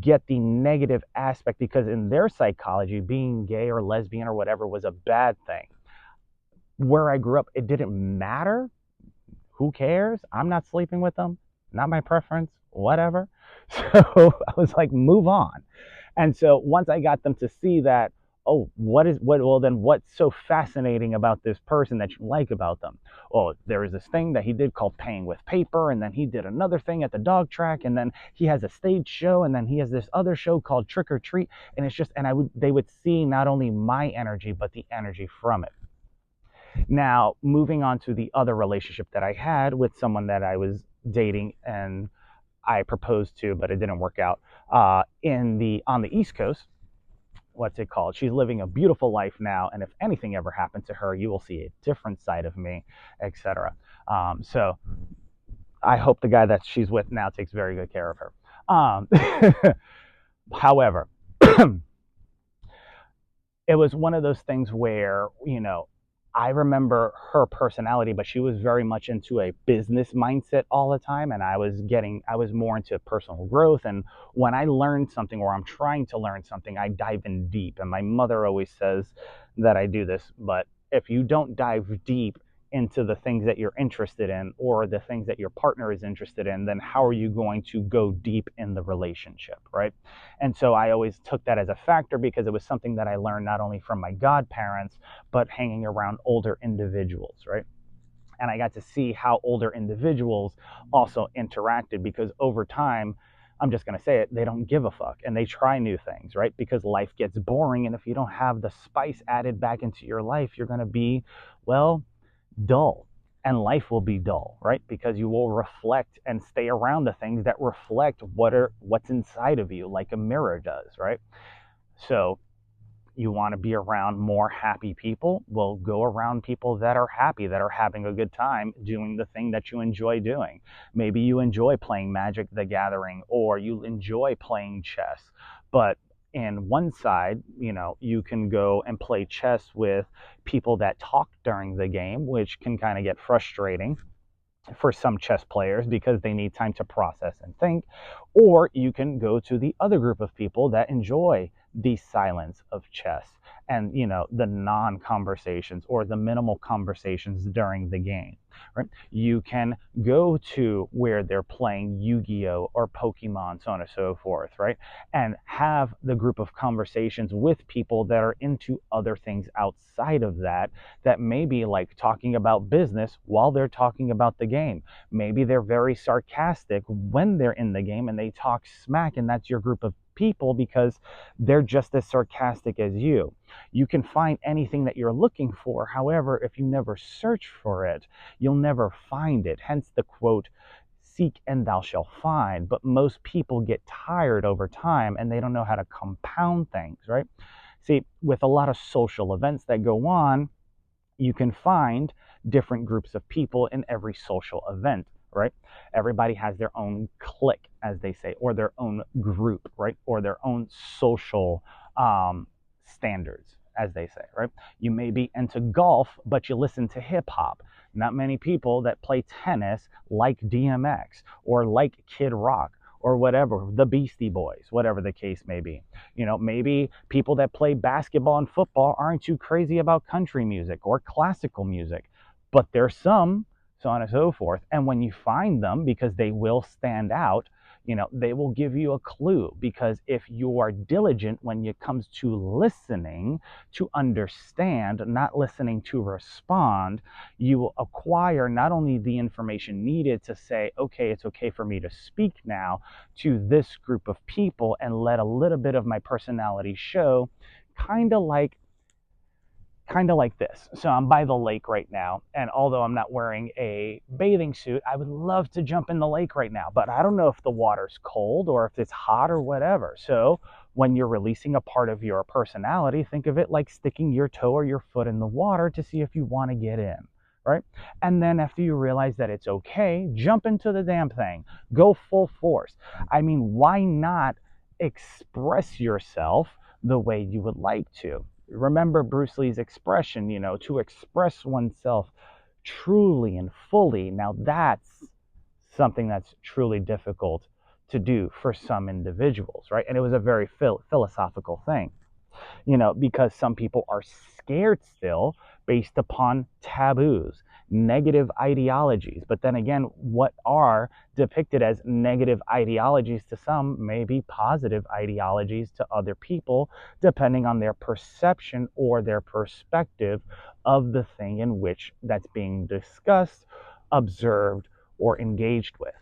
get the negative aspect because in their psychology, being gay or lesbian or whatever was a bad thing. Where I grew up, it didn't matter. Who cares? I'm not sleeping with them. Not my preference. Whatever. So I was like, move on. And so once I got them to see that, oh, well, then what's so fascinating about this person that you like about them? Oh, there is this thing that he did called Paying with Paper, and then he did another thing at the dog track, and then he has a stage show, and then he has this other show called Trick or Treat. And it's just, and they would see not only my energy, but the energy from it. Now, moving on to the other relationship that I had with someone that I was dating and I proposed to, but it didn't work out. On the East Coast, what's it called? She's living a beautiful life now, and if anything ever happened to her, you will see a different side of me, etc. So I hope the guy that she's with now takes very good care of her. However, it was one of those things where, I remember her personality, but she was very much into a business mindset all the time. And I was more into personal growth. And when I learned something or I'm trying to learn something, I dive in deep. And my mother always says that I do this, but if you don't dive deep into the things that you're interested in or the things that your partner is interested in, then how are you going to go deep in the relationship, right? And so I always took that as a factor because it was something that I learned not only from my godparents, but hanging around older individuals, right? And I got to see how older individuals also interacted because over time, I'm just going to say it, they don't give a fuck and they try new things, right? Because life gets boring. And if you don't have the spice added back into your life, you're going to be, well, dull. And life will be dull, right? Because you will reflect and stay around the things that reflect what's inside of you, like a mirror does, right? So you want to be around more happy people? Well, go around people that are happy, that are having a good time doing the thing that you enjoy doing. Maybe you enjoy playing Magic the Gathering, or you enjoy playing chess. But in one side, you can go and play chess with people that talk during the game, which can kind of get frustrating for some chess players because they need time to process and think. Or you can go to the other group of people that enjoy the silence of chess and the non-conversations or the minimal conversations during the game, right? You can go to where they're playing Yu-Gi-Oh or Pokemon, so on and so forth, right? And have the group of conversations with people that are into other things outside of that may be like talking about business while they're talking about the game. Maybe they're very sarcastic when they're in the game and they talk smack, and that's your group of people because they're just as sarcastic as you. You can find anything that you're looking for. However, if you never search for it, you'll never find it. Hence the quote, seek and thou shalt find. But most people get tired over time and they don't know how to compound things, right? See, with a lot of social events that go on, you can find different groups of people in every social event, right? Everybody has their own clique, as they say, or their own group, right? Or their own social standards, as they say, right? You may be into golf, but you listen to hip hop. Not many people that play tennis like DMX or like Kid Rock or whatever, the Beastie Boys, whatever the case may be. Maybe people that play basketball and football aren't too crazy about country music or classical music, but there's some, so on and so forth. And when you find them, because they will stand out, they will give you a clue. Because if you are diligent when it comes to listening to understand, not listening to respond, you will acquire not only the information needed to say, okay, it's okay for me to speak now to this group of people and let a little bit of my personality show, kind of like this. So I'm by the lake right now, and although I'm not wearing a bathing suit, I would love to jump in the lake right now, but I don't know if the water's cold or if it's hot or whatever. So when you're releasing a part of your personality, think of it like sticking your toe or your foot in the water to see if you want to get in, right? And then after you realize that it's okay, jump into the damn thing. Go full force. I mean, why not express yourself the way you would like to? Remember Bruce Lee's expression, to express oneself truly and fully. Now that's something that's truly difficult to do for some individuals, right? And it was a very philosophical thing, because some people are scared still based upon taboos, negative ideologies. But then again, what are depicted as negative ideologies to some may be positive ideologies to other people, depending on their perception or their perspective of the thing in which that's being discussed, observed, or engaged with.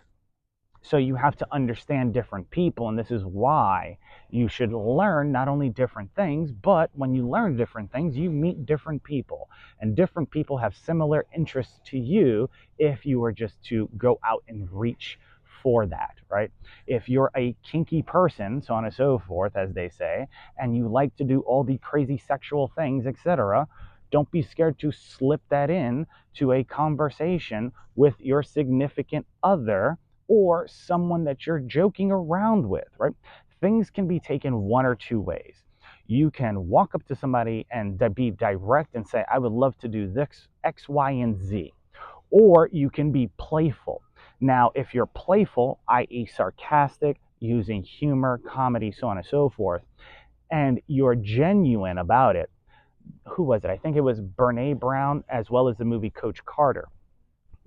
So you have to understand different people, and this is why you should learn not only different things, but when you learn different things, you meet different people, and different people have similar interests to you if you were just to go out and reach for that, right? If you're a kinky person, so on and so forth, as they say, and you like to do all the crazy sexual things, etc., don't be scared to slip that in to a conversation with your significant other or someone that you're joking around with, right? Things can be taken one or two ways. You can walk up to somebody and be direct and say, I would love to do this, X, Y, and Z. Or you can be playful. Now, if you're playful, i.e. sarcastic, using humor, comedy, so on and so forth, and you're genuine about it, who was it? I think it was Brene Brown, as well as the movie Coach Carter.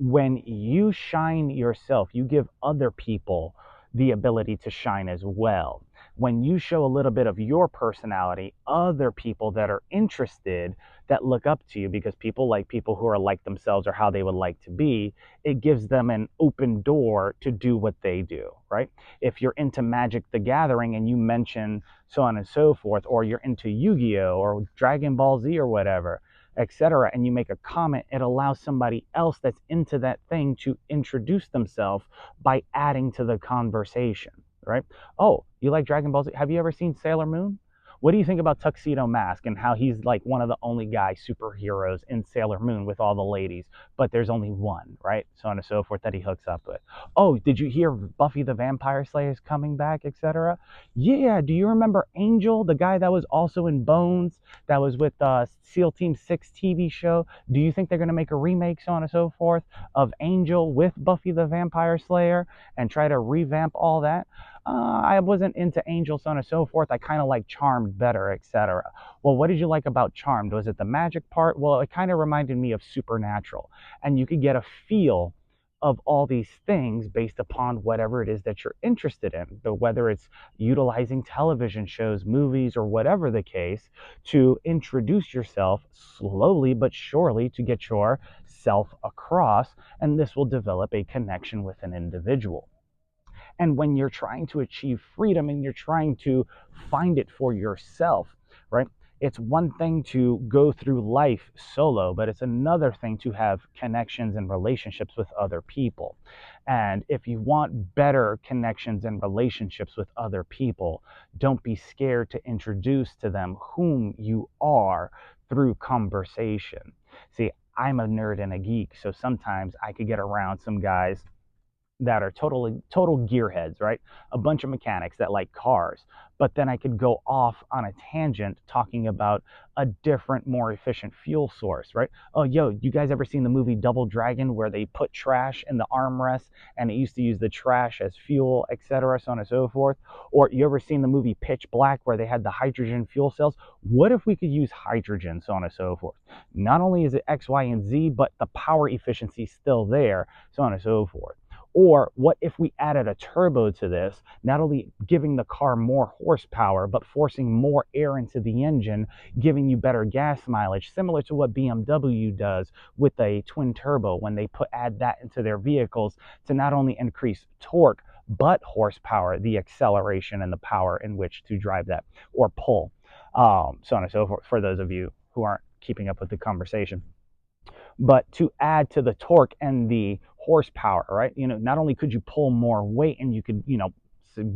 When you shine yourself, you give other people the ability to shine as well. When you show a little bit of your personality, other people that are interested, that look up to you, because people like people who are like themselves or how they would like to be, it gives them an open door to do what they do, right? If you're into Magic the Gathering and you mention so on and so forth, or you're into Yu-Gi-Oh or Dragon Ball Z or whatever, etc., and you make a comment, it allows somebody else that's into that thing to introduce themselves by adding to the conversation, right? Oh, you like Dragon Ball Z? Have you ever seen Sailor Moon? What do you think about Tuxedo Mask and how he's like one of the only guy superheroes in Sailor Moon with all the ladies, but there's only one, right? So on and so forth that he hooks up with. Oh, did you hear Buffy the Vampire Slayer is coming back, etc.? Yeah, do you remember Angel, the guy that was also in Bones, that was with SEAL Team 6 TV show? Do you think they're going to make a remake, so on and so forth, of Angel with Buffy the Vampire Slayer and try to revamp all that? I wasn't into Angel, so on and so forth. I kind of like Charmed better, etc. Well, what did you like about Charmed? Was it the magic part? Well, it kind of reminded me of Supernatural. And you could get a feel of all these things based upon whatever it is that you're interested in. But whether it's utilizing television shows, movies, or whatever the case, to introduce yourself slowly but surely to get yourself across, and this will develop a connection with an individual. And when you're trying to achieve freedom and you're trying to find it for yourself, right? It's one thing to go through life solo, but it's another thing to have connections and relationships with other people. And if you want better connections and relationships with other people, don't be scared to introduce to them whom you are through conversation. See, I'm a nerd and a geek, so sometimes I could get around some guys that are total gearheads, right? A bunch of mechanics that like cars. But then I could go off on a tangent talking about a different, more efficient fuel source, right? Oh, yo, you guys ever seen the movie Double Dragon where they put trash in the armrest and it used to use the trash as fuel, etc., so on and so forth? Or you ever seen the movie Pitch Black where they had the hydrogen fuel cells? What if we could use hydrogen, so on and so forth? Not only is it X, Y, and Z, but the power efficiency is still there, so on and so forth. Or what if we added a turbo to this, not only giving the car more horsepower, but forcing more air into the engine, giving you better gas mileage, similar to what BMW does with a twin turbo when they add that into their vehicles to not only increase torque, but horsepower, the acceleration and the power in which to drive that or pull, so on and so forth, for those of you who aren't keeping up with the conversation. But to add to the torque and the horsepower, right? Not only could you pull more weight and you could,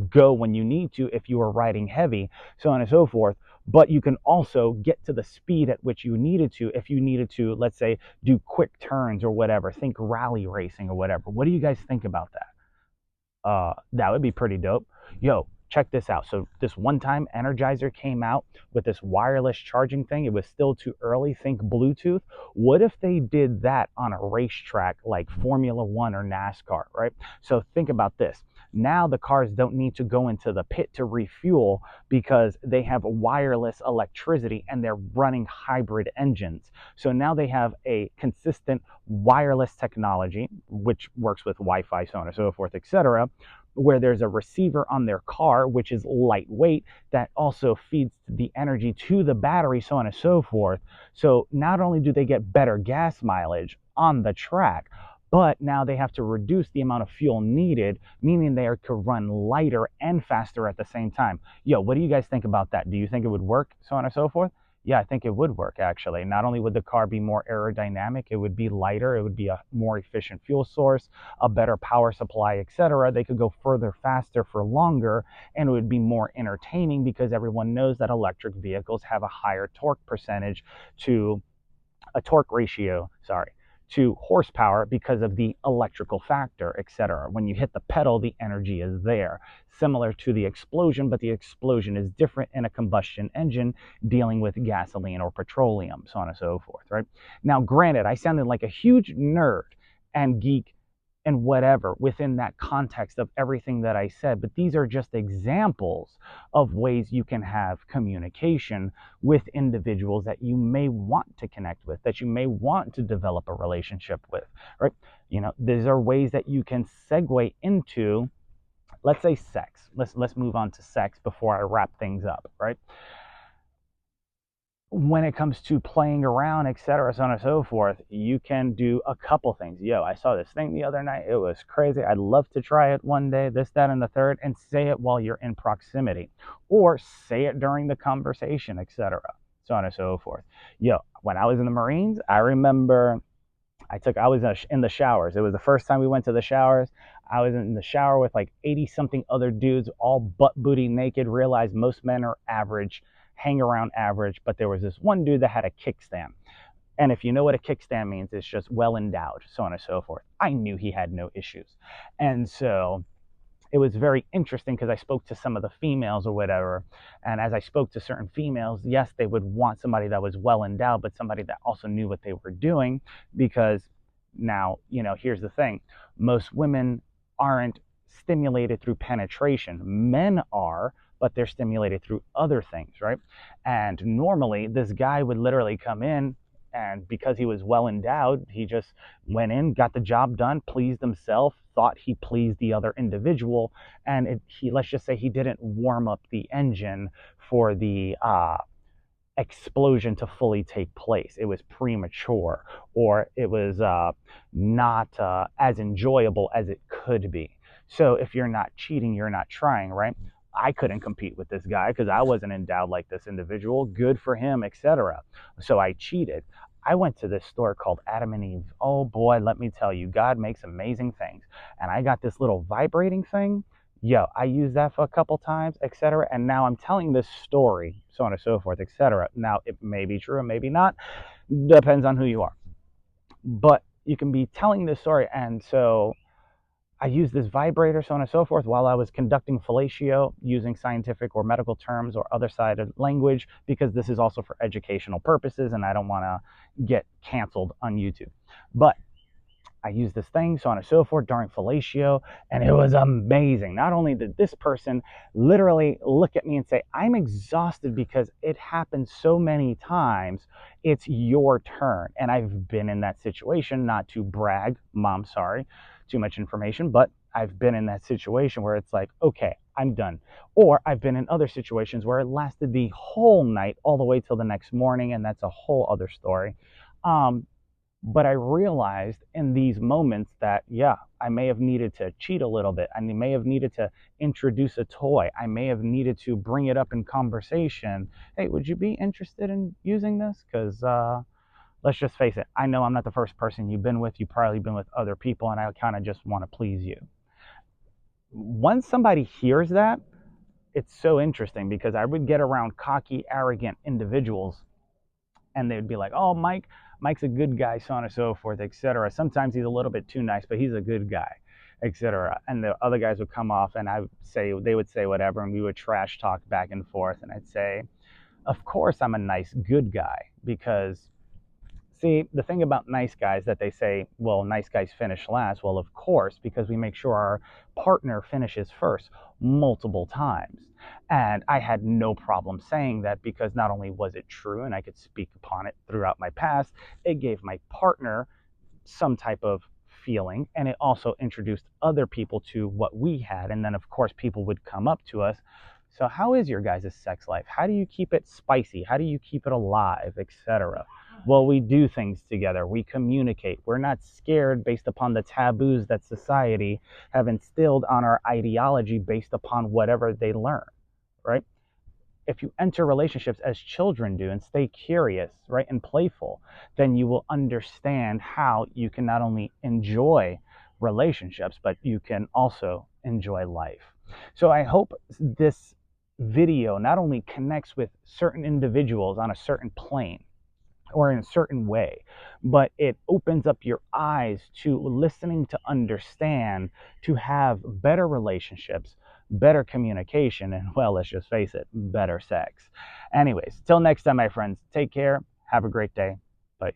go when you need to if you were riding heavy, so on and so forth, but you can also get to the speed at which you needed to if you needed to, let's say, do quick turns or whatever. Think rally racing or whatever. What do you guys think about that? That would be pretty dope. Yo, check this out. So this one time Energizer came out with this wireless charging thing. It was still too early. Think Bluetooth. What if they did that on a racetrack like Formula One or NASCAR, right? So think about this. Now the cars don't need to go into the pit to refuel because they have wireless electricity and they're running hybrid engines. So now they have a consistent wireless technology, which works with Wi-Fi, so on and so forth, etc., where there's a receiver on their car, which is lightweight, that also feeds the energy to the battery, so on and so forth. So not only do they get better gas mileage on the track, but now they have to reduce the amount of fuel needed, meaning they could run lighter and faster at the same time. Yo, what do you guys think about that? Do you think it would work, so on and so forth? Yeah, I think it would work actually. Not only would the car be more aerodynamic, it would be lighter, it would be a more efficient fuel source, a better power supply, etc. They could go further faster for longer, and it would be more entertaining because everyone knows that electric vehicles have a higher torque percentage to a torque ratio, to horsepower because of the electrical factor, etc. When you hit the pedal, the energy is there. Similar to the explosion, but the explosion is different in a combustion engine dealing with gasoline or petroleum, so on and so forth, right? Now, granted, I sounded like a huge nerd and geek and whatever within that context of everything that I said, but these are just examples of ways you can have communication with individuals that you may want to connect with, that you may want to develop a relationship with, right? These are ways that you can segue into let's say sex. Let's move on to sex before I wrap things up, right? When it comes to playing around, etc., so on and so forth, you can do a couple things. Yo, I saw this thing the other night. It was crazy. I'd love to try it one day, this, that, and the third, and say it while you're in proximity, or say it during the conversation, etc., so on and so forth. Yo, when I was in the Marines, I remember I was in the showers. It was the first time we went to the showers. I was in the shower with like 80 something other dudes, all butt booty naked. Realized most men are average, hang around average, but there was this one dude that had a kickstand. And if you know what a kickstand means, it's just well endowed, so on and so forth. I knew he had no issues. And so it was very interesting because I spoke to some of the females or whatever. And as I spoke to certain females, yes, they would want somebody that was well endowed, but somebody that also knew what they were doing. Because now, here's the thing, most women aren't stimulated through penetration. Men are, but they're stimulated through other things, right? And normally, this guy would literally come in, and because he was well endowed, he just went in, got the job done, pleased himself, thought he pleased the other individual, and let's just say he didn't warm up the engine for the explosion to fully take place. It was premature, or it was not as enjoyable as it could be. So if you're not cheating, you're not trying, right? I couldn't compete with this guy because I wasn't endowed like this individual. Good for him, etc. So I cheated. I went to this store called Adam and Eve. Oh boy, let me tell you, God makes amazing things. And I got this little vibrating thing. Yo, I used that for a couple times, etc. And now I'm telling this story, so on and so forth, etc. Now, it may be true, maybe not. Depends on who you are. But you can be telling this story. And so I used this vibrator, so on and so forth, while I was conducting fellatio, using scientific or medical terms or other sided language, because this is also for educational purposes and I don't want to get canceled on YouTube. But I used this thing, so on and so forth, during fellatio, and it was amazing. Not only did this person literally look at me and say, I'm exhausted because it happened so many times, it's your turn. And I've been in that situation, not to brag, Mom, sorry, too much information, but I've been in that situation where it's like, okay, I'm done. Or I've been in other situations where it lasted the whole night all the way till the next morning, and that's a whole other story. But I realized in these moments that, yeah, I may have needed to cheat a little bit. I may have needed to introduce a toy. I may have needed to bring it up in conversation. Hey, would you be interested in using this? Because let's just face it, I know I'm not the first person you've been with. You've probably been with other people, and I kind of just want to please you. Once somebody hears that, it's so interesting because I would get around cocky, arrogant individuals, and they would be like, oh, Mike's a good guy, so on and so forth, etc. Sometimes he's a little bit too nice, but he's a good guy, etc. And the other guys would come off, and they would say whatever, and we would trash talk back and forth. And I'd say, of course I'm a nice, good guy, because see, the thing about nice guys that they say, well, nice guys finish last. Well, of course, because we make sure our partner finishes first multiple times. And I had no problem saying that because not only was it true and I could speak upon it throughout my past, it gave my partner some type of feeling, and it also introduced other people to what we had. And then, of course, people would come up to us. So how is your guys' sex life? How do you keep it spicy? How do you keep it alive, etc.? Well, we do things together. We communicate. We're not scared based upon the taboos that society have instilled on our ideology based upon whatever they learn, right? If you enter relationships as children do and stay curious, right, and playful, then you will understand how you can not only enjoy relationships, but you can also enjoy life. So I hope this video not only connects with certain individuals on a certain plane or in a certain way, but it opens up your eyes to listening, to understand, to have better relationships, better communication, and, well, let's just face it, better sex. Anyways, till next time, my friends, take care. Have a great day. Peace.